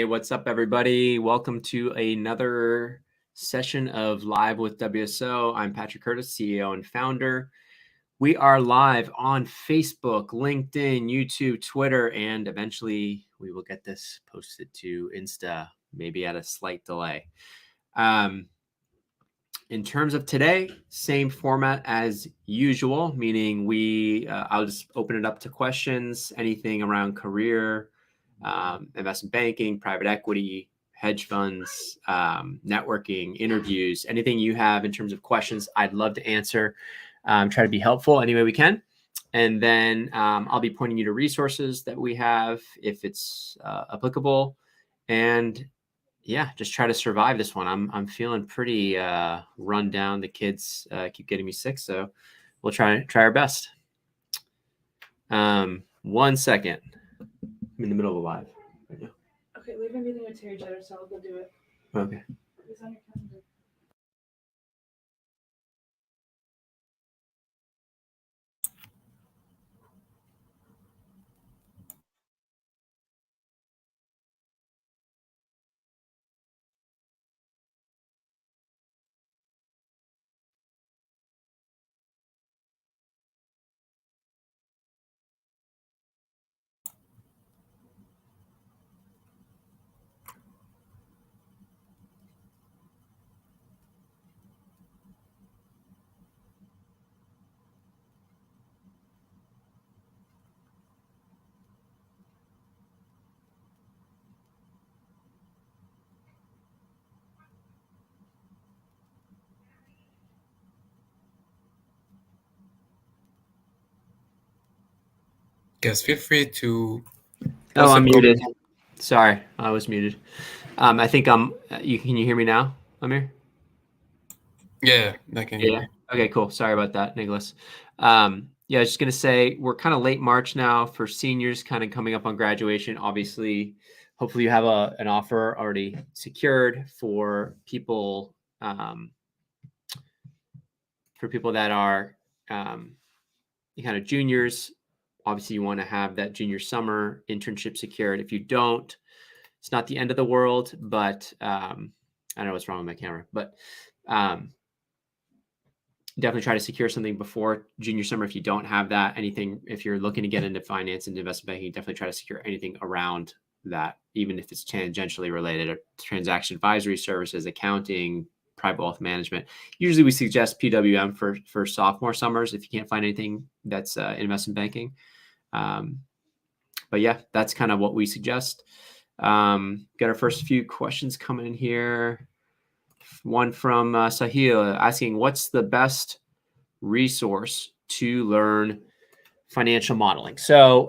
what's up, everybody? Welcome to another session of Live with WSO. I'm Patrick Curtis, CEO and founder. We are live on Facebook, LinkedIn, YouTube, Twitter, and eventually we will get this posted to Insta, maybe at a slight delay. In terms of today, same format as usual, meaning I'll just open it up to questions, anything around career, investment banking, private equity, hedge funds, networking, interviews, anything you have in terms of questions, I'd love to answer. Try to be helpful any way we can. And then I'll be pointing you to resources that we have if it's applicable. And yeah, just try to survive this one. I'm feeling pretty run down. The kids keep getting me sick, so we'll try our best. 1 second. I'm in the middle of a live right now. Okay, we've been meeting with Terry Jetter, so I'll go do it. Okay. It's on your calendar. Yes, feel free to. Oh, I'm muted. Sorry, I was muted. I think can you hear me now, Amir? Yeah, I can hear you. Okay, cool. Sorry about that, Nicholas. Yeah, I was just going to say we're kind of late March now for seniors kind of coming up on graduation. Obviously, hopefully you have an offer already secured for people that are kind of juniors. Obviously, you want to have that junior summer internship secured. If you don't, it's not the end of the world, but I don't know what's wrong with my camera, but definitely try to secure something before junior summer. If you don't have that, if you're looking to get into finance and investment banking, definitely try to secure anything around that, even if it's tangentially related to transaction advisory services, accounting, private wealth management. Usually we suggest PWM for sophomore summers if you can't find anything that's investment banking. But yeah, that's kind of what we suggest. Got our first few questions coming in here. One from Sahil asking, what's the best resource to learn financial modeling? So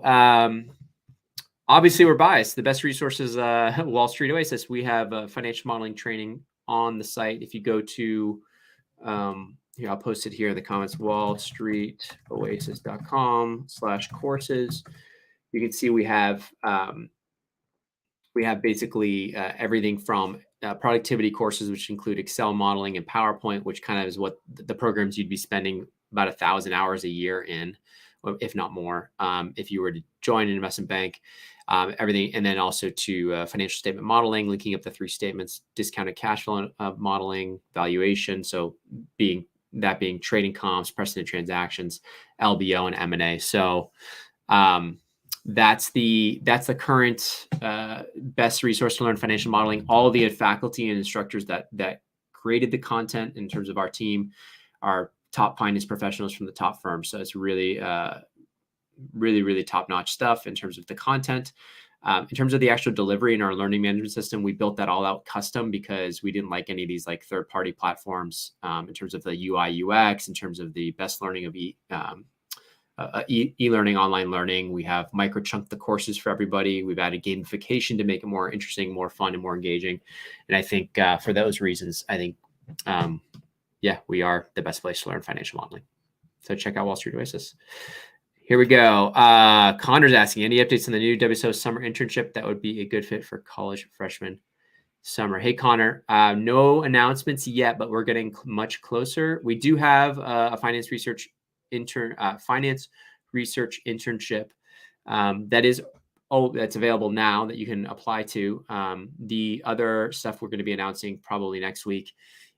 obviously we're biased. The best resource is Wall Street Oasis. We have financial modeling training on the site. If you go to, here, I'll post it here in the comments, wallstreetoasis.com/courses. You can see we have basically everything from productivity courses, which include Excel modeling and PowerPoint, which kind of is what the programs you'd be spending about 1,000 hours a year in, if not more, if you were to join an investment bank. Everything, and then also to financial statement modeling, linking up the 3 statements, discounted cash flow modeling, valuation. So being trading comps, precedent transactions, LBO, and M&A. So that's the current best resource to learn financial modeling. All the faculty and instructors that created the content in terms of our team are top finance professionals from the top firms. So it's really really top-notch stuff in terms of the content. In terms of the actual delivery in our learning management system, we built that all out custom because we didn't like any of these like third-party platforms in terms of the UI UX, in terms of the best learning of e-learning, online learning. We have micro-chunked the courses for everybody. We've added gamification to make it more interesting, more fun, and more engaging. And I think for those reasons, I think, we are the best place to learn financial modeling. So check out Wall Street Oasis. Here we go. Connor's asking, any updates on the new WSO summer internship that would be a good fit for college freshman summer? Hey, Connor, no announcements yet, but we're getting much closer. We do have a finance research internship that is that's available now that you can apply to. The other stuff we're going to be announcing probably next week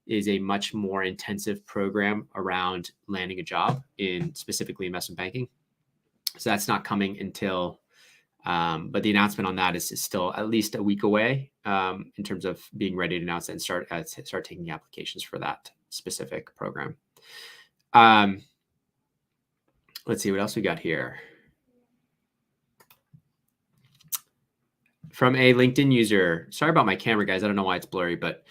is a much more intensive program around landing a job in specifically investment banking. So that's not coming until, but the announcement on that is still at least a week away in terms of being ready to announce it and start taking applications for that specific program. Let's see what else we got here. From a LinkedIn user, sorry about my camera, guys. I don't know why it's blurry, but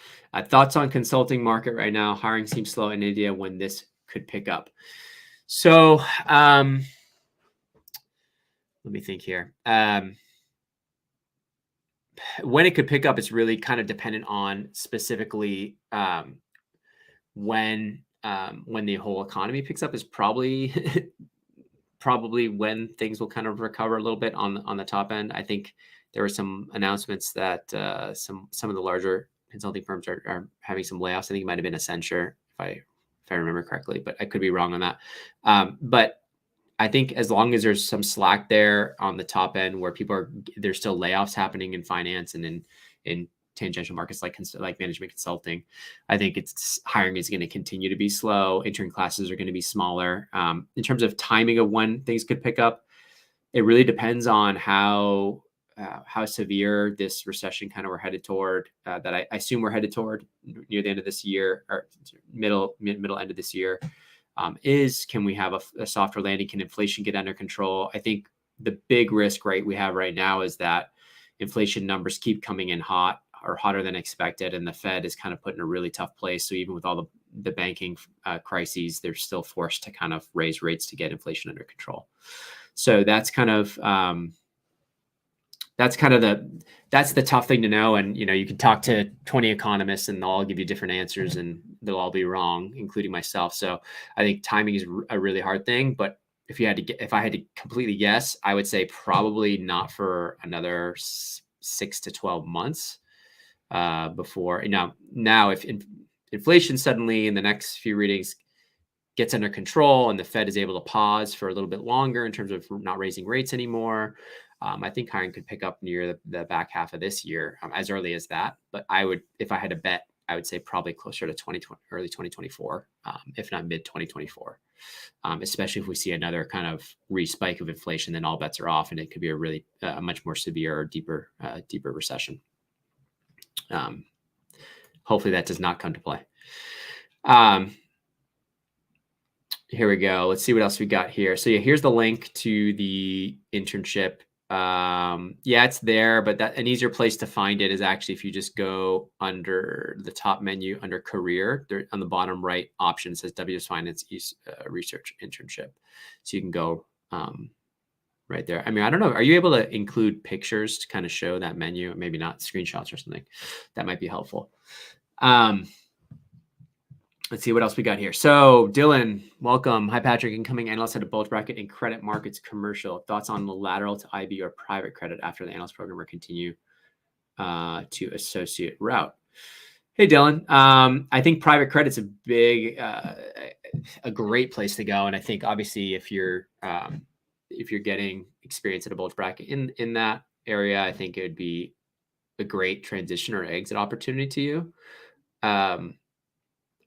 thoughts on consulting market right now. Hiring seems slow in India. When this could pick up. So let me think here. When it could pick up, it's really kind of dependent on specifically when the whole economy picks up is probably probably when things will kind of recover a little bit on the top end. I think there were some announcements that some of the larger consulting firms are having some layoffs. I think it might have been Accenture, if I remember correctly, but I could be wrong on that. But I think as long as there's some slack there on the top end where there's still layoffs happening in finance and in tangential markets like management consulting, I think hiring is going to continue to be slow. Entering classes are going to be smaller. In terms of timing of when things could pick up, it really depends on how severe this recession kind of we're headed toward, that I assume we're headed toward near the end of this year or middle end of this year, can we have a softer landing? Can inflation get under control? I think the big risk we have right now is that inflation numbers keep coming in hot or hotter than expected, and the Fed is kind of put in a really tough place. So even with all the banking crises, they're still forced to kind of raise rates to get inflation under control. So that's kind of that's the tough thing to know. And, you can talk to 20 economists and they'll all give you different answers and they'll all be wrong, including myself. So I think timing is a really hard thing, but if I had to completely guess, I would say probably not for another 6 to 12 months before. Now if inflation suddenly in the next few readings gets under control and the Fed is able to pause for a little bit longer in terms of not raising rates anymore, I think hiring could pick up near the back half of this year, as early as that. But if I had to bet, I would say probably closer to early 2024, if not mid 2024, especially if we see another kind of respike of inflation, then all bets are off and it could be a much more severe or deeper recession. Hopefully that does not come to play. Here we go. Let's see what else we got here. So here's the link to the internship. It's there, but an easier place to find it is actually if you just go under the top menu under career, there on the bottom right option says WS Finance Research Internship. So you can go right there. I mean, I don't know. Are you able to include pictures to kind of show that menu? Maybe not, screenshots or something. That might be helpful. Let's see what else we got here. So Dylan, welcome. Hi, Patrick. Incoming analyst at a bulge bracket in credit markets commercial. Thoughts on the lateral to IB or private credit after the analyst program or continue to associate route? Hey, Dylan. I think private credit's a great place to go. And I think obviously if you're getting experience at a bulge bracket in that area, I think it would be a great transition or exit opportunity to you.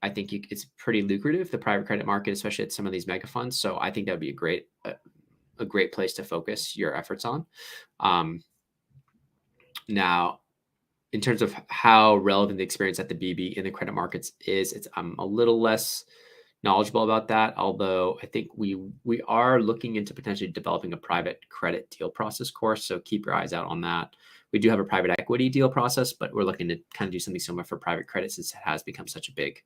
I think it's pretty lucrative, the private credit market, especially at some of these mega funds. So I think that would be a great place to focus your efforts on. Now, in terms of how relevant the experience at the BB in the credit markets is, I'm a little less knowledgeable about that. Although I think we are looking into potentially developing a private credit deal process course. So keep your eyes out on that. We do have a private equity deal process, but we're looking to kind of do something similar for private credit since it has become such a big.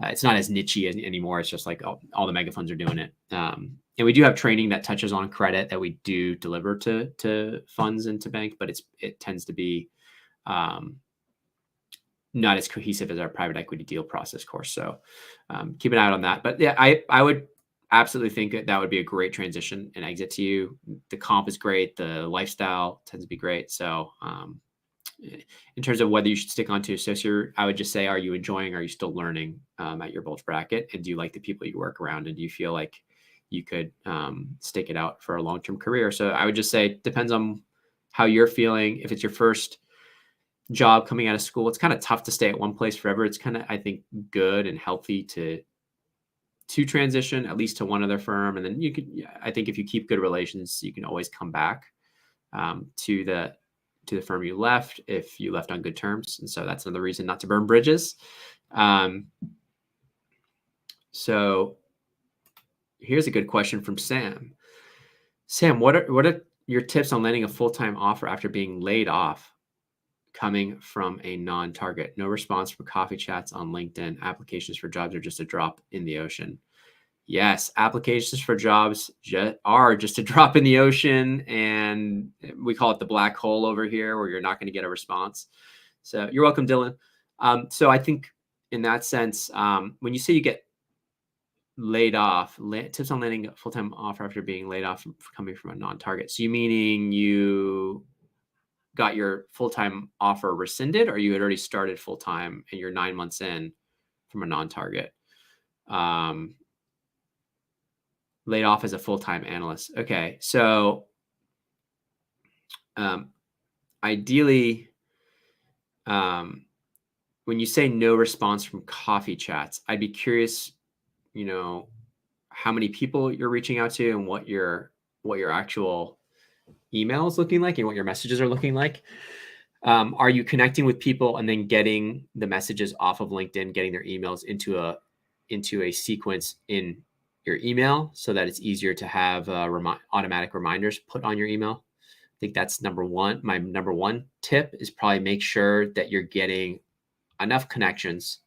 It's not as niche-y anymore. It's just like all the mega funds are doing it. And we do have training that touches on credit that we do deliver to funds and to banks, but it tends to be not as cohesive as our private equity deal process course. So keep an eye out on that. But yeah, I would absolutely think that would be a great transition and exit to you. The comp is great. The lifestyle tends to be great. So in terms of whether you should stick on to associate, I would just say, are you enjoying, are you still learning at your bulge bracket? And do you like the people you work around? And do you feel like you could stick it out for a long-term career? So I would just say, depends on how you're feeling. If it's your first job coming out of school, it's kind of tough to stay at one place forever. It's kind of, I think, good and healthy to transition at least to one other firm. And then you could, I think if you keep good relations, you can always come back to the firm you left if you left on good terms. And so that's another reason not to burn bridges. So here's a good question from Sam. Sam, what are your tips on landing a full-time offer after being laid off coming from a non-target? No response from coffee chats on LinkedIn. Applications for jobs are just a drop in the ocean. Yes, applications for jobs are just a drop in the ocean, and we call it the black hole over here, where you're not going to get a response. So you're welcome, Dylan. So I think in that sense, when you say you get laid off, tips on landing a full-time offer after being laid off coming from a non-target. So you meaning you got your full-time offer rescinded, or you had already started full-time and you're 9 months in from a non-target? Laid off as a full-time analyst. Okay. So ideally, when you say no response from coffee chats, I'd be curious, how many people you're reaching out to and what your actual email is looking like and what your messages are looking like. Are you connecting with people and then getting the messages off of LinkedIn, getting their emails into a sequence in your email so that it's easier to have automatic reminders put on your email? I think that's number one. My number one tip is probably make sure that you're getting enough connections,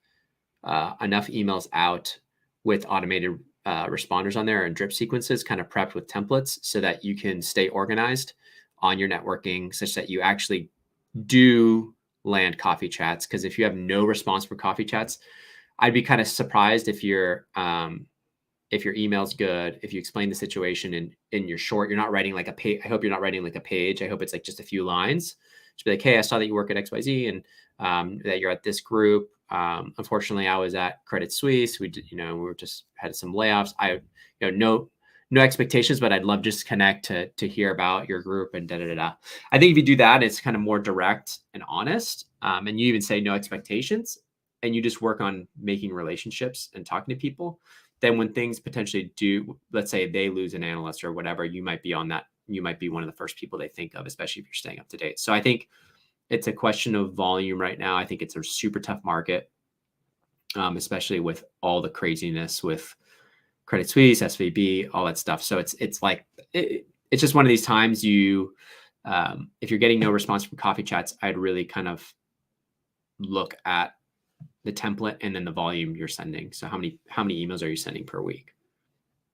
enough emails out with automated responders on there and drip sequences kind of prepped with templates so that you can stay organized on your networking such that you actually do land coffee chats. Because if you have no response for coffee chats, I'd be kind of surprised if your email's good, if you explain the situation in your short, you're not writing like a page. I hope you're not writing like a page. I hope it's like just a few lines. Just be like, hey, I saw that you work at XYZ and that you're at this group. Unfortunately, I was at Credit Suisse. We did, we just had some layoffs. No expectations, but I'd love just to connect to hear about your group and da-da-da-da. I think if you do that, it's kind of more direct and honest. And you even say no expectations and you just work on making relationships and talking to people. Then when things potentially do, let's say they lose an analyst or whatever, you might be on that. You might be one of the first people they think of, especially if you're staying up to date. So I think it's a question of volume right now. I think it's a super tough market, especially with all the craziness with Credit Suisse, SVB, all that stuff. So it's just one of these times if you're getting no response from coffee chats, I'd really kind of look at the template and then the volume you're sending. So how many emails are you sending per week?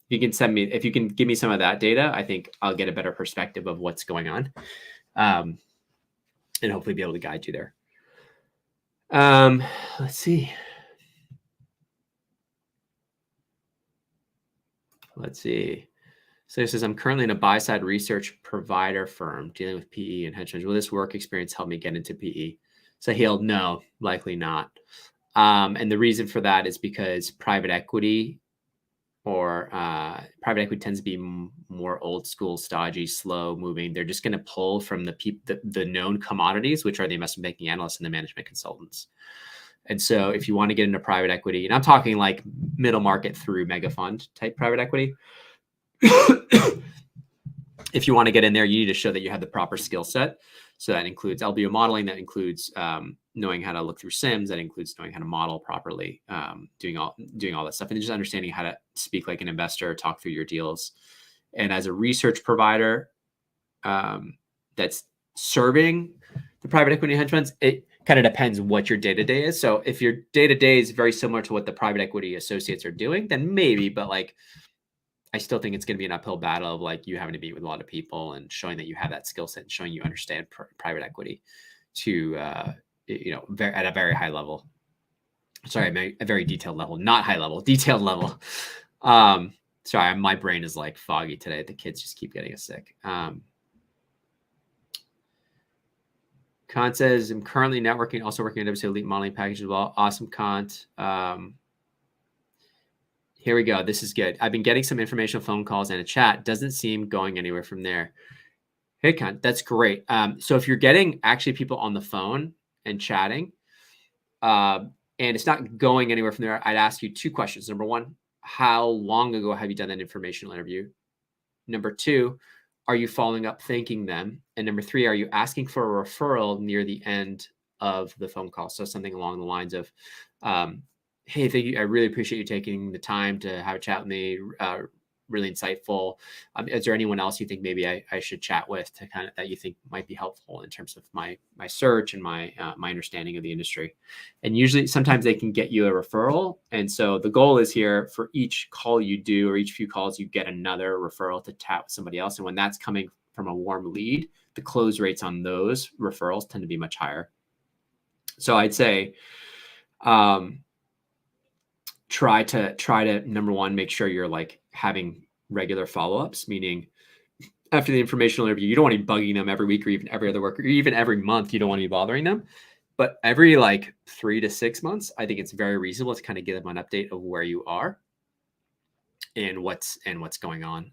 If you can give me some of that data, I think I'll get a better perspective of what's going on. And hopefully be able to guide you there. Let's see. So it says, I'm currently in a buy-side research provider firm dealing with PE and hedge funds. Will this work experience help me get into PE? So no, likely not. And the reason for that is because private equity tends to be more old school, stodgy, slow moving. They're just going to pull from the known commodities, which are the investment banking analysts and the management consultants. And so if you want to get into private equity, and I'm talking like middle market through mega fund type private equity, if you want to get in there, you need to show that you have the proper skill set. So that includes LBO modeling, that includes knowing how to look through SIMs, that includes knowing how to model properly, doing all that stuff, and just understanding how to speak like an investor, talk through your deals. And as a research provider that's serving the private equity hedge funds, it kind of depends what your day-to-day is. So if your day-to-day is very similar to what the private equity associates are doing, then maybe, but I still think it's going to be an uphill battle of you having to meet with a lot of people and showing that you have that skill set and showing you understand private equity to, at a very high level. Sorry, a very detailed level, not high level, detailed level. Sorry, my brain is foggy today. The kids just keep getting us sick. Kant says, I'm currently networking, also working on WSO Elite modeling package as well. Awesome, Kant. Here we go. This is good. I've been getting some informational phone calls and a chat. Doesn't seem going anywhere from there. Hey, Con, that's great. So if you're getting actually people on the phone and chatting, and it's not going anywhere from there, I'd ask you 2 questions. Number 1, how long ago have you done that informational interview? Number 2, are you following up thanking them? And number 3, are you asking for a referral near the end of the phone call? So something along the lines of, hey, thank you. I really appreciate you taking the time to have a chat with me. Really insightful. Is there anyone else you think maybe I should chat with to kind of that you think might be helpful in terms of my search and my understanding of the industry? And usually, sometimes they can get you a referral. And so the goal is here for each call you do or each few calls, you get another referral to tap with somebody else. And when that's coming from a warm lead, the close rates on those referrals tend to be much higher. So I'd say, try to number 1, make sure you're like having regular follow-ups, meaning after the informational interview, you don't want to be bugging them every week or even every other work or even every month. You don't want to be bothering them, but every like 3 to 6 months, I think it's very reasonable to kind of give them an update of where you are and what's going on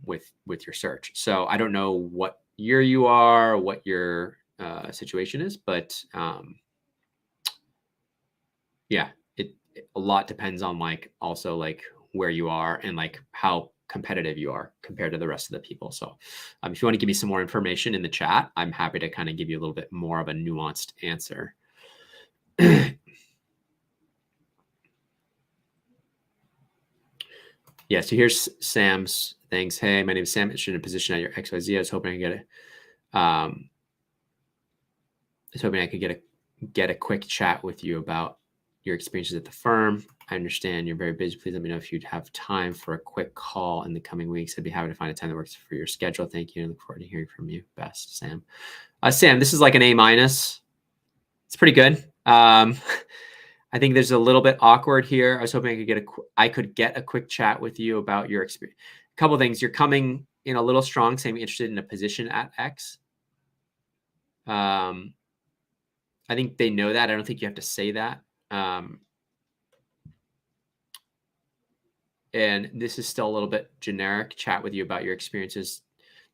with your search. So I don't know what year you are, what your situation is, but yeah, a lot depends on like also like where you are and like how competitive you are compared to the rest of the people. So if you want to give me some more information in the chat, I'm happy to kind of give you a little bit more of a nuanced answer. Yeah, so here's Sam's thanks. Hey, my name is Sam. Interested in a position at your XYZ. I was hoping I could get a quick chat with you about your experiences at the firm. I understand you're very busy. Please let me know if you'd have time for a quick call in the coming weeks. I'd be happy to find a time that works for your schedule. Thank you. I look forward to hearing from you. Best, Sam. Sam, this is like an A-. It's pretty good. I think there's a little bit awkward here. I was hoping I could get a quick chat with you about your experience. A couple of things. You're coming in a little strong, saying interested in a position at X. I think they know that. I don't think you have to say that. And this is still a little bit generic. Chat with you about your experiences.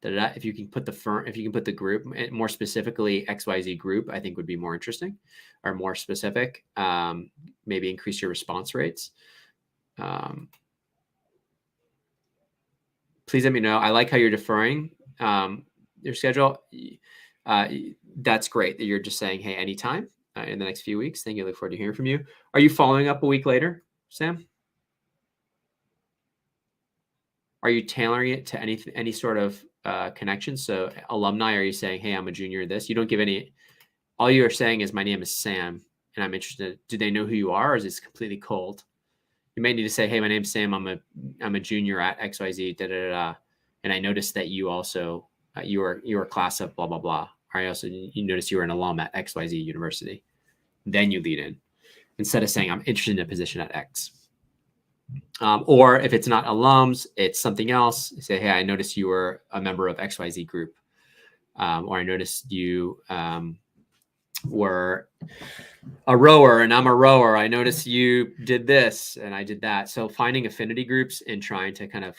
If you can put the group, more specifically XYZ group, I think would be more interesting or more specific. Maybe increase your response rates. Please let me know. I like how you're deferring your schedule. That's great that you're just saying, hey, anytime in the next few weeks. Thank you. I look forward to hearing from you. Are you following up a week later, Sam? Are you tailoring it to any sort of connection? So alumni, are you saying, hey, I'm a junior in this? You don't give any, all you are saying is my name is Sam and I'm interested. Do they know who you are or is this completely cold? You may need to say, hey, my name's Sam. I'm a junior at XYZ, and I noticed that you also, you were class of blah, blah, blah. You noticed you were an alum at XYZ University. Then you lead in instead of saying I'm interested in a position at X. Or if it's not alums, it's something else. Say, hey, I noticed you were a member of XYZ group. Or I noticed you were a rower and I'm a rower. I noticed you did this and I did that. So finding affinity groups and trying to kind of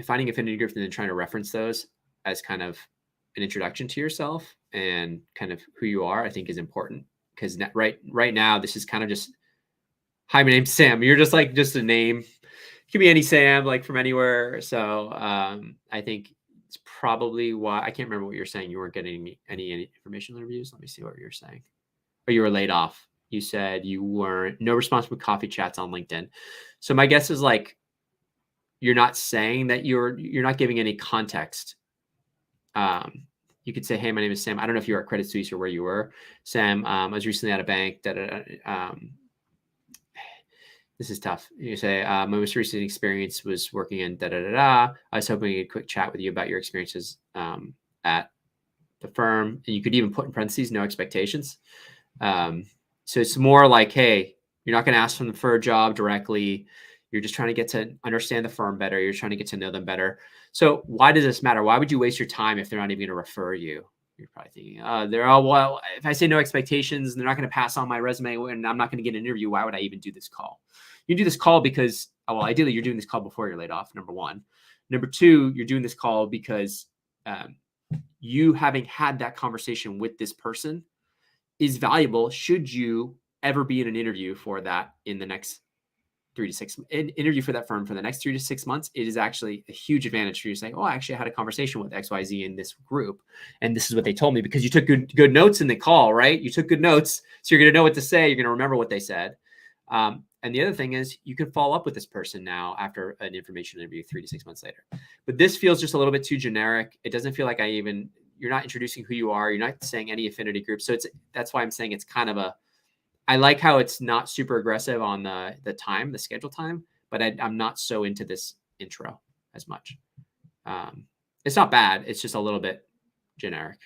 finding affinity groups and then trying to reference those as kind of an introduction to yourself and kind of who you are, I think is important because right now, this is kind of just, hi, my name's Sam. You're just like just a name. It could be any Sam, like from anywhere. So I think it's probably why I can't remember what you're saying. You weren't getting any information interviews. Let me see what you're saying. Or you were laid off. You said you weren't no response with coffee chats on LinkedIn. So my guess is like you're not saying that you're not giving any context. You could say, hey, my name is Sam. I don't know if you were at Credit Suisse or where you were. Sam, I was recently at a bank. This is tough. You say, my most recent experience was working in I was hoping a quick chat with you about your experiences at the firm. And you could even put in parentheses, no expectations. So it's more like, hey, you're not going to ask them for a job directly. You're just trying to get to understand the firm better. You're trying to get to know them better. So why does this matter? Why would you waste your time if they're not even going to refer you? You're probably thinking, well, if I say no expectations, they're not going to pass on my resume and I'm not going to get an interview. Why would I even do this call? You do this call because, well, ideally you're doing this call before you're laid off, number one. Number two, you're doing this call because you having had that conversation with this person is valuable should you ever be in an interview for that in the next 3 to 6 interview for that firm for the next 3 to 6 months. It is actually a huge advantage for you saying, oh, I actually had a conversation with XYZ in this group. And this is what they told me, because you took good notes in the call, right? You took good notes. So you're going to know what to say. You're going to remember what they said. And the other thing is you can follow up with this person now after an information interview 3 to 6 months later. But this feels just a little bit too generic. It doesn't feel like you're not introducing who you are. You're not saying any affinity group. So that's why I'm saying it's kind of I like how it's not super aggressive on the schedule time, but I'm not so into this intro as much. It's not bad. It's just a little bit generic.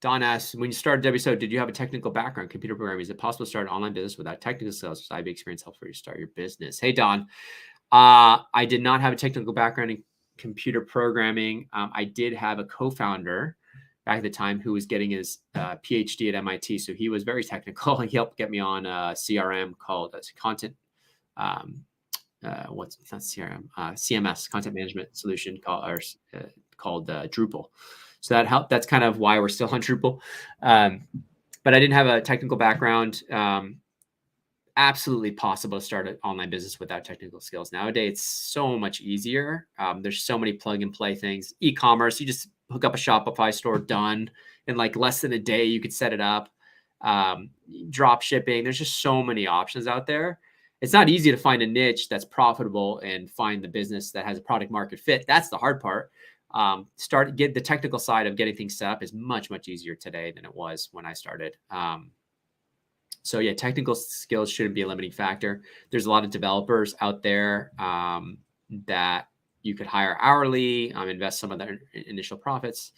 Don asks, when you started WSO, did you have a technical background, computer programming? Is it possible to start an online business without technical skills? IB experience helpful for you to start your business? Hey, Don. I did not have a technical background in computer programming. I did have a co-founder back at the time who was getting his PhD at MIT. So he was very technical. He helped get me on a CRM called content. What's not CRM? CMS, content management solution called Drupal. So that helped. That's kind of why we're still on Drupal. But I didn't have a technical background. Absolutely possible to start an online business without technical skills. Nowadays, it's so much easier. There's so many plug and play things. E-commerce, you just hook up a Shopify store, done. In like less than a day, you could set it up. Drop shipping. There's just so many options out there. It's not easy to find a niche that's profitable and find the business that has a product market fit. That's the hard part. Get the technical side of getting things set up is much, much easier today than it was when I started. So yeah, technical skills shouldn't be a limiting factor. There's a lot of developers out there that you could hire hourly, invest some of their initial profits.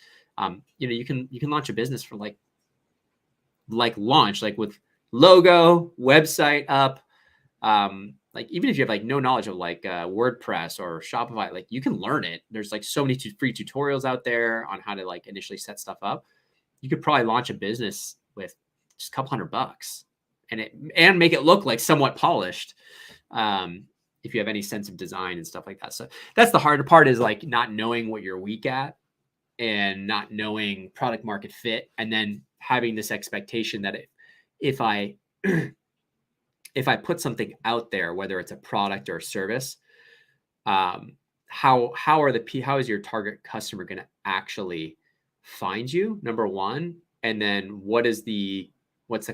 You can launch a business for like with logo, website up. Like even if you have like no knowledge of like WordPress or Shopify, like you can learn it. There's like so many free tutorials out there on how to like initially set stuff up. You could probably launch a business with just a couple $100 and make it look like somewhat polished. If you have any sense of design and stuff like that. So that's the harder part, is like not knowing what you're weak at and not knowing product market fit. And then having this expectation that if I put something out there, whether it's a product or a service, how is your target customer going to actually find you? Number one. And then what's the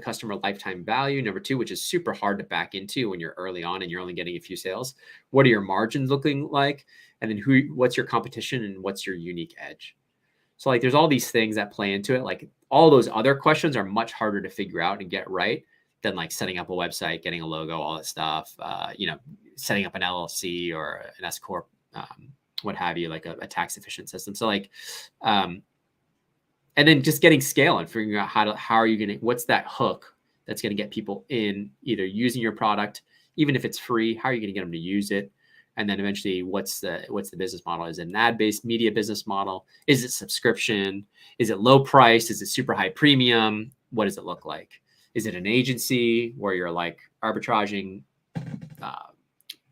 customer lifetime value? Number two, which is super hard to back into when you're early on and you're only getting a few sales. What are your margins looking like? And then what's your competition and what's your unique edge? So like there's all these things that play into it. Like all those other questions are much harder to figure out and get right than like setting up a website, getting a logo, all that stuff, setting up an LLC or an S Corp, what have you, like a tax efficient system. So like, and then just getting scale and figuring out what's that hook that's going to get people in either using your product, even if it's free, how are you going to get them to use it? And then eventually what's the business model? Is it an ad-based media business model? Is it subscription? Is it low price? Is it super high premium? What does it look like? Is it an agency where you're like arbitraging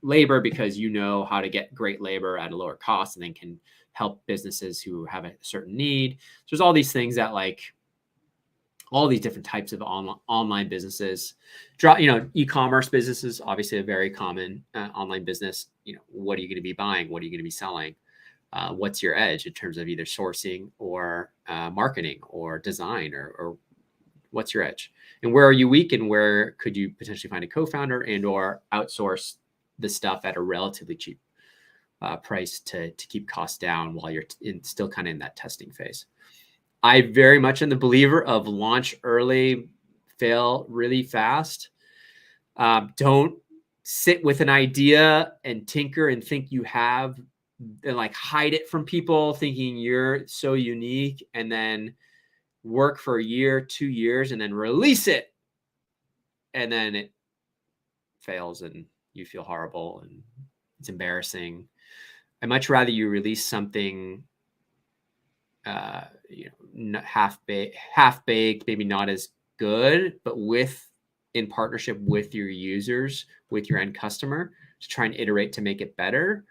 labor because you know how to get great labor at a lower cost and then can help businesses who have a certain need? So there's all these things that like all these different types of online businesses, e-commerce businesses, obviously a very common online business. What are you going to be buying? What are you going to be selling? What's your edge in terms of either sourcing or marketing or design or what's your edge? And where are you weak, and where could you potentially find a co-founder and or outsource the stuff at a relatively cheap price to keep costs down while you're still kind of in that testing phase? I very much am the believer of launch early, fail really fast. Don't sit with an idea and tinker and think you have, and like hide it from people thinking you're so unique, and then work for a year, 2 years, and then release it. And then it fails and you feel horrible and it's embarrassing. I'd much rather you release something half baked, maybe not as good, but in partnership with your users, with your end customer, to try and iterate to make it better,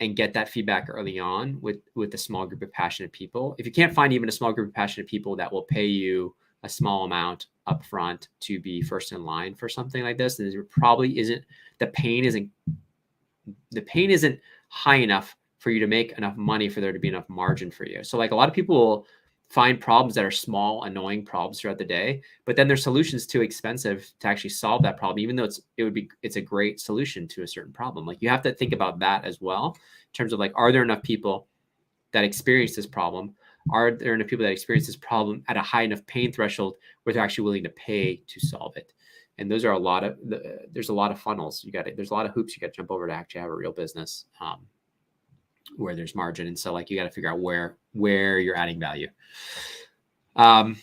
and get that feedback early on with a small group of passionate people. If you can't find even a small group of passionate people that will pay you a small amount upfront to be first in line for something like this, then there probably isn't the pain isn't high enough for you to make enough money for there to be enough margin for you. So like a lot of people will find problems that are small, annoying problems throughout the day, but then their solution's too expensive to actually solve that problem, even though it's a great solution to a certain problem. Like you have to think about that as well in terms of like, are there enough people that experience this problem? Are there enough people that experience this problem at a high enough pain threshold where they're actually willing to pay to solve it? And those are there's a lot of funnels. There's a lot of hoops you got to jump over to actually have a real business where there's margin. And so like, you got to figure out where you're adding value. And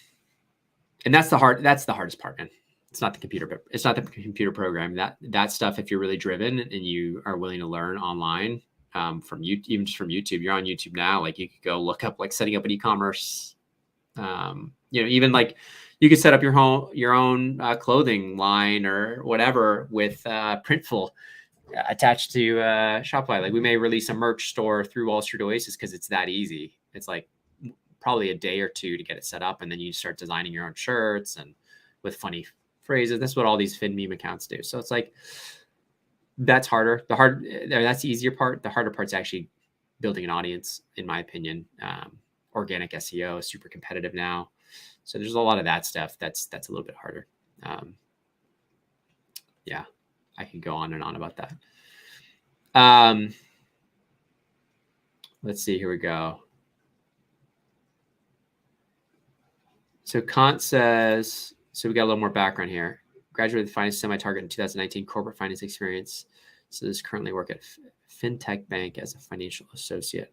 that's the hardest part, man. It's not the computer program. That stuff, if you're really driven and you are willing to learn online, from you, even just from YouTube, you're on YouTube now. Like you could go look up like setting up an e-commerce, even like you could set up your own clothing line or whatever with Printful attached to Shopify. Like we may release a merch store through Wall Street Oasis because it's that easy. It's like probably a day or two to get it set up, and then you start designing your own shirts and with funny phrases. That's what all these Fin meme accounts do. So it's like, that's harder. That's the easier part. The harder part's actually building an audience, in my opinion. Organic SEO is super competitive now. So there's a lot of that stuff that's a little bit harder. Yeah, I can go on and on about that. Let's see, here we go. So Kant says, so we got a little more background here. Graduated finance semi-target in 2019, corporate finance experience. So this currently work at fintech bank as a financial associate.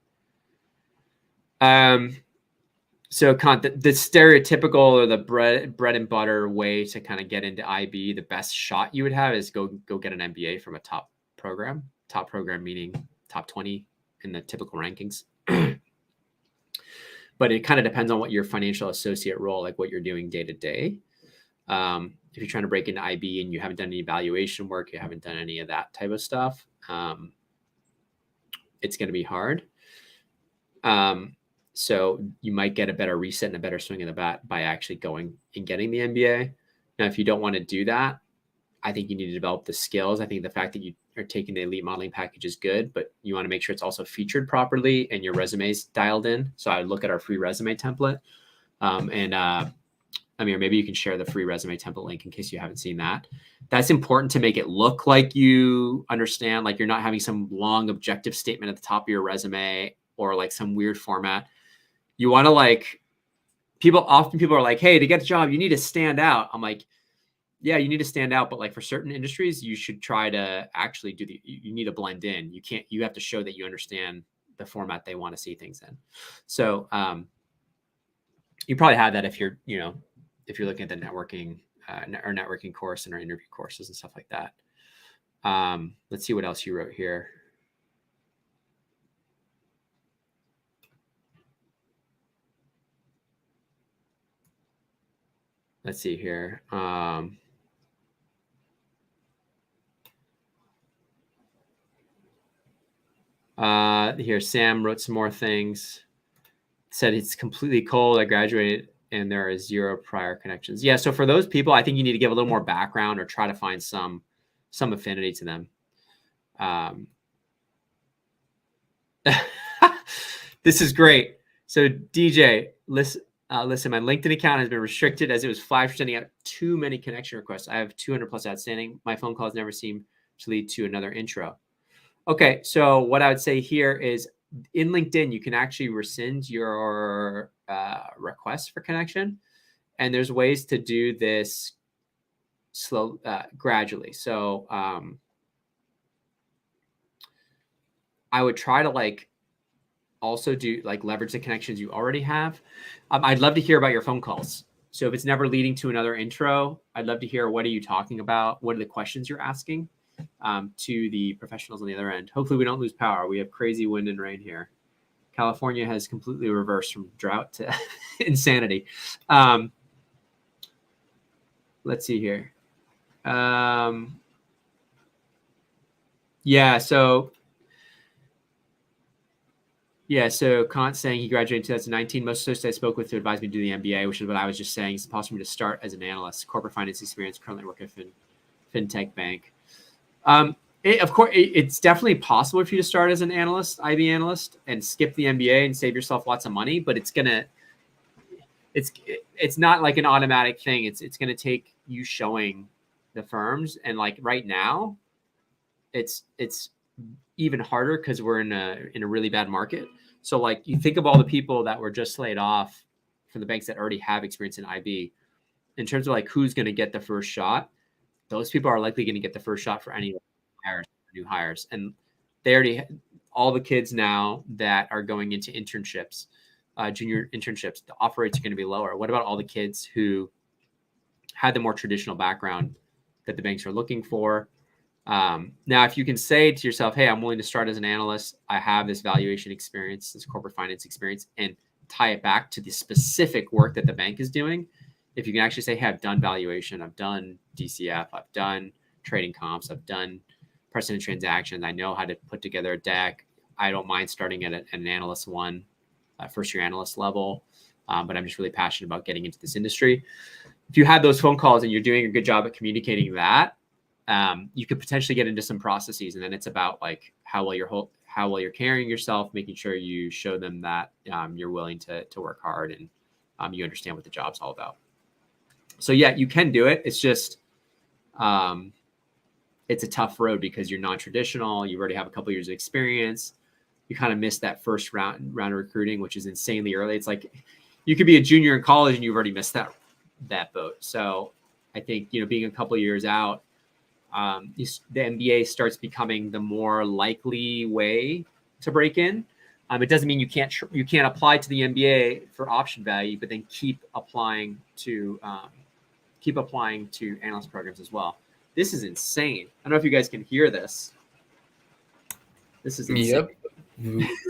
So Kant, the stereotypical or the bread and butter way to kind of get into IB, the best shot you would have is go get an MBA from a top program. Top program meaning top 20 in the typical rankings. But it kind of depends on what your financial associate role, like what you're doing day to day. If you're trying to break into IB and you haven't done any evaluation work, you haven't done any of that type of stuff, it's going to be hard. So you might get a better reset and a better swing of the bat by actually going and getting the MBA. Now, if you don't want to do that, I think you need to develop the skills. I think the fact that you are taking the elite modeling package is good, but you want to make sure it's also featured properly and your resume's dialed in. So I would look at our free resume template. Or maybe you can share the free resume template link in case you haven't seen that. That's important to make it look like you understand, like you're not having some long objective statement at the top of your resume or like some weird format. You want to people are like, hey, to get a job, you need to stand out. I'm like, yeah, you need to stand out. But like for certain industries, you should try to actually you need to blend in. You have to show that you understand the format they want to see things in. So you probably have that if you're looking at the networking or networking course and our interview courses and stuff like that. Let's see what else you wrote here. Let's see here. Here, Sam wrote some more things. Said it's completely cold. I graduated and there are 0 prior connections. Yeah, so for those people, I think you need to give a little more background or try to find some affinity to them. This is great. So DJ, listen, my LinkedIn account has been restricted as it was flagged for sending out too many connection requests. I have 200 plus outstanding. My phone calls never seem to lead to another intro. Okay, so what I would say here is in LinkedIn, you can actually rescind your request for connection. And there's ways to do this gradually. So I would try to also do leverage the connections you already have. I'd love to hear about your phone calls. So if it's never leading to another intro, I'd love to hear, what are you talking about? What are the questions you're asking to the professionals on the other end? Hopefully we don't lose power. We have crazy wind and rain here. California has completely reversed from drought to insanity. Let's see here. Yeah. So Kant saying he graduated in 2019. Most associates I spoke with to advise me to do the MBA, which is what I was just saying. It's possible to start as an analyst, corporate finance experience, currently work at fintech bank. Of course, it's definitely possible for you to start as an analyst, IB analyst, and skip the MBA and save yourself lots of money. But it's not like an automatic thing. It's gonna take you showing the firms, and like right now, it's even harder because we're in a really bad market. So like you think of all the people that were just laid off from the banks that already have experience in IB, in terms of like who's going to get the first shot, those people are likely going to get the first shot for any new hires. And they already, all the kids now that are going into internships, junior internships, the offer rates are going to be lower. What about all the kids who had the more traditional background that the banks are looking for? Now, if you can say to yourself, hey, I'm willing to start as an analyst, I have this valuation experience, this corporate finance experience, and tie it back to the specific work that the bank is doing. If you can actually say, hey, I've done valuation, I've done DCF, I've done trading comps, I've done precedent transactions, I know how to put together a deck. I don't mind starting at an analyst one, first year analyst level, but I'm just really passionate about getting into this industry. If you had those phone calls and you're doing a good job at communicating that, you could potentially get into some processes, and then it's about like how well you're carrying yourself, making sure you show them that you're willing to work hard and you understand what the job's all about. So yeah, you can do it. It's just it's a tough road because you're non-traditional. You already have a couple years of experience. You kind of missed that first round of recruiting, which is insanely early. It's like you could be a junior in college and you've already missed that boat. So I think being a couple years out, the MBA starts becoming the more likely way to break in. It doesn't mean you can't apply to the MBA for option value, but then keep applying to analyst programs as well. This is insane. I don't know if you guys can hear this. This is insane. Yep.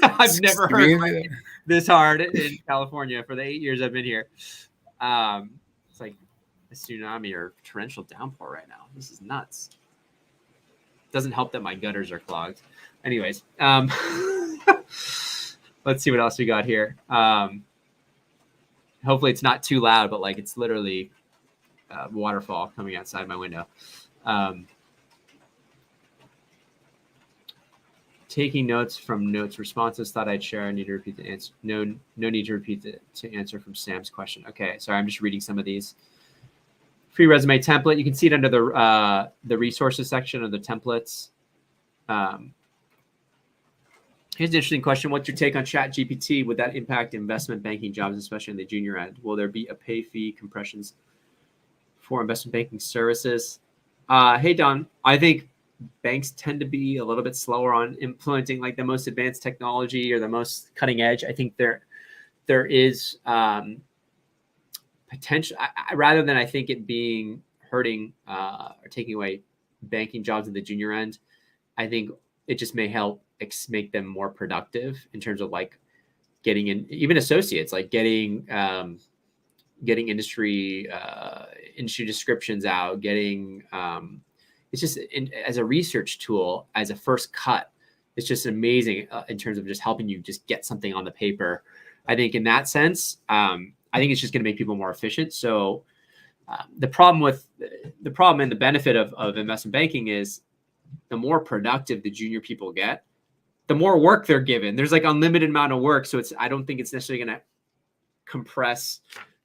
I've never heard this hard in California for the 8 years I've been here. It's like a tsunami or torrential downpour right now. This is nuts. Doesn't help that my gutters are clogged. Anyways, let's see what else we got here. Hopefully it's not too loud, but like it's literally a waterfall coming outside my window. Taking notes from notes responses. Thought I'd share. I need to repeat the answer. No need to repeat to answer from Sam's question. Okay, sorry, I'm just reading some of these. Free resume template. You can see it under the resources section of the templates. Here's an interesting question. What's your take on Chat GPT? Would that impact investment banking jobs, especially in the junior end? Will there be a pay fee compressions for investment banking services? Hey, Don, I think banks tend to be a little bit slower on implementing like the most advanced technology or the most cutting edge. I think there is potential, rather than I think it being hurting or taking away banking jobs at the junior end. I think it just may help make them more productive in terms of like getting in, even associates, like getting industry descriptions out, getting it's just as a research tool, as a first cut, it's just amazing in terms of just helping you just get something on the paper. I think in that sense, I think it's just going to make people more efficient. So the problem and the benefit of investment banking is the more productive the junior people get, the more work they're given. There's like unlimited amount of work. So I don't think it's necessarily going to compress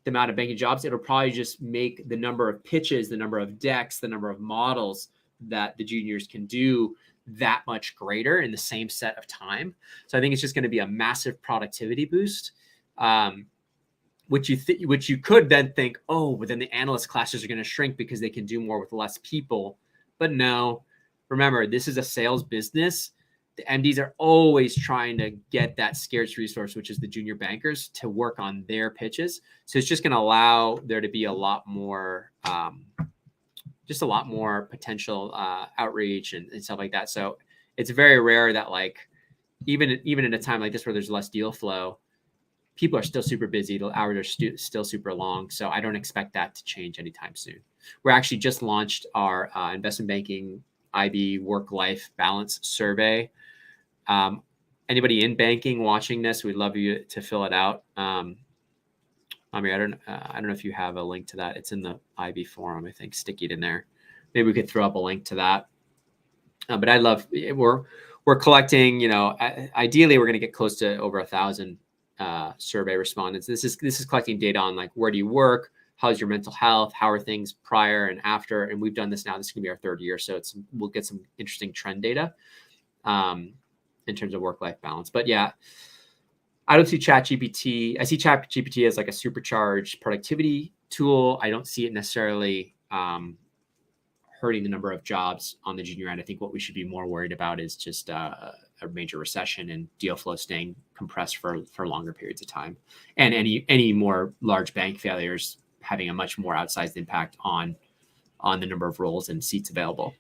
the amount of banking jobs. It'll probably just make the number of pitches, the number of decks, the number of models that the juniors can do that much greater in the same set of time. So I think it's just going to be a massive productivity boost, which you could then think, oh, but then the analyst classes are going to shrink because they can do more with less people. But no, remember, this is a sales business. The MDs are always trying to get that scarce resource, which is the junior bankers, to work on their pitches. So it's just going to allow there to be a lot more potential outreach and stuff like that. So it's very rare that like even in a time like this where there's less deal flow, people are still super busy. The hours are still super long. So I don't expect that to change anytime soon. We're actually just launched our investment banking IB work-life balance survey. Anybody in banking watching this, we'd love you to fill it out. I don't know if you have a link to that. It's in the IB forum, I think. Stick it in there. Maybe we could throw up a link to that. But I'd love, we're collecting, ideally we're going to get close to over 1,000 survey respondents. This is collecting data on like, where do you work? How's your mental health? How are things prior and after? And we've done this now. This is going to be our third year. So we'll get some interesting trend data in terms of work-life balance. But yeah, I don't see Chat GPT. I see Chat GPT as like a supercharged productivity tool. I don't see it necessarily hurting the number of jobs on the junior end. I think what we should be more worried about is just a major recession and deal flow staying compressed for longer periods of time, and any more large bank failures having a much more outsized impact on the number of roles and seats available.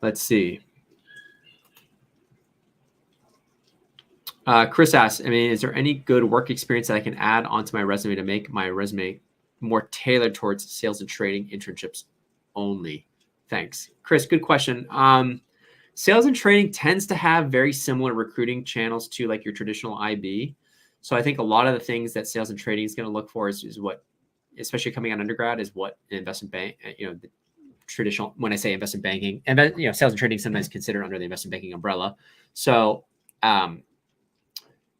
Let's see. Chris asks, is there any good work experience that I can add onto my resume to make my resume more tailored towards sales and trading internships only? Thanks. Chris, good question. Sales and trading tends to have very similar recruiting channels to like your traditional IB. So I think a lot of the things that sales and trading is going to look for is what, especially coming out of undergrad, is what an investment bank, the traditional, when I say investment banking, and sales and trading is sometimes considered under the investment banking umbrella. So,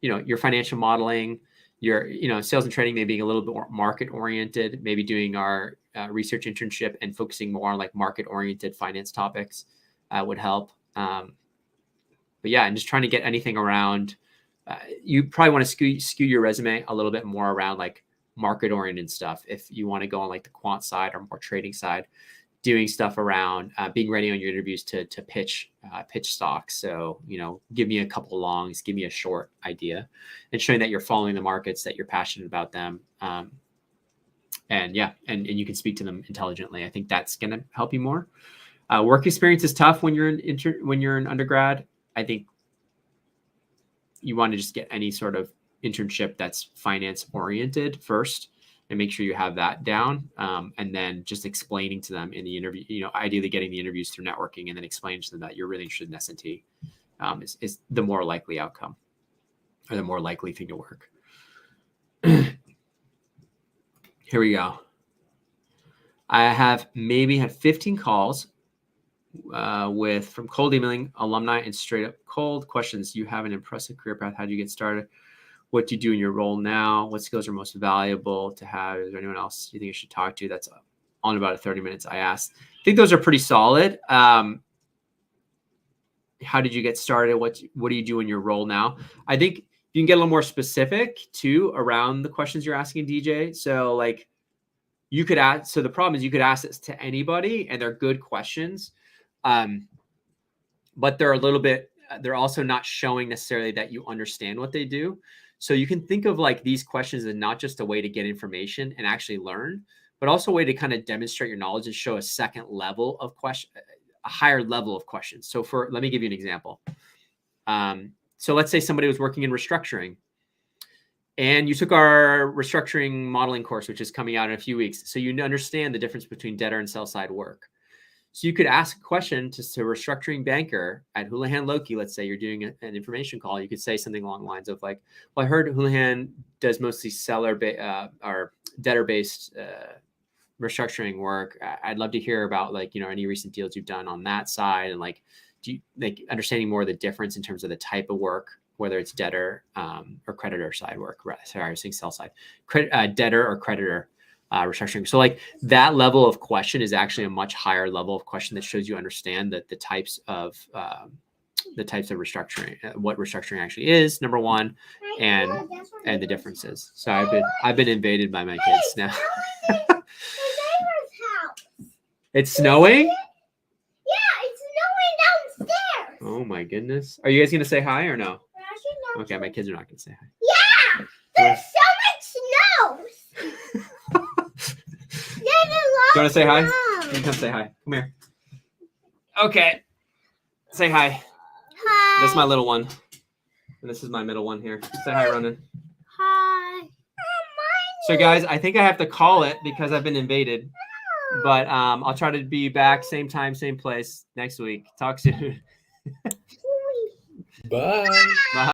your financial modeling, your, sales and trading, maybe being a little bit more market oriented, maybe doing our research internship and focusing more on like market oriented finance topics would help. But yeah, and just trying to get anything around, you probably want to skew your resume a little bit more around like market oriented stuff. If you want to go on like the quant side or more trading side, doing stuff around being ready on your interviews to pitch stocks. So, give me a couple longs, give me a short idea, and showing that you're following the markets, that you're passionate about them. And you can speak to them intelligently. I think that's going to help you more. Work experience is tough when you're in undergrad. I think you want to just get any sort of internship that's finance oriented first, and make sure you have that down. And then just explaining to them in the interview, ideally getting the interviews through networking, and then explaining to them that you're really interested in S&T is the more likely outcome, or the more likely thing to work. Here we go. I have maybe had 15 calls from cold emailing alumni and straight up cold questions. You have an impressive career path. How do you get started? What do you do in your role now? What skills are most valuable to have? Is there anyone else you think you should talk to? That's on about 30 minutes I asked. I think those are pretty solid. How did you get started? What do you do in your role now? I think you can get a little more specific too around the questions you're asking, DJ. So like you could ask, so the problem is you could ask this to anybody and they're good questions. But they're also not showing necessarily that you understand what they do. So you can think of like these questions as not just a way to get information and actually learn, but also a way to kind of demonstrate your knowledge and show a second level of question, a higher level of questions. So let me give you an example. So let's say somebody was working in restructuring and you took our restructuring modeling course, which is coming out in a few weeks. So you understand the difference between debtor and sell side work. So you could ask a question to a restructuring banker at Houlihan Lokey. Let's say you're doing an information call. You could say something along the lines of like, well, I heard Houlihan does mostly or debtor-based restructuring work. I'd love to hear about like, any recent deals you've done on that side. And like, do you like understanding more of the difference in terms of the type of work, whether it's debtor or creditor side work. Sorry, I was saying sell side, debtor or creditor. Restructuring. So like that level of question is actually a much higher level of question that shows you understand that the types of restructuring, what restructuring actually is, number one, and the differences. So I've been invaded by my kids now. It's snowing? Yeah, it's snowing downstairs. Oh my goodness. Are you guys gonna say hi or no? Okay, my kids are not gonna say hi. Yeah, there's so much snow. You want to say hi? You can come say hi. Come here. Okay. Say hi. Hi. This is my little one. And this is my middle one here. Say hi, Ronan. Hi. So guys, I think I have to call it because I've been invaded. But I'll try to be back same time, same place next week. Talk soon. Bye. Bye.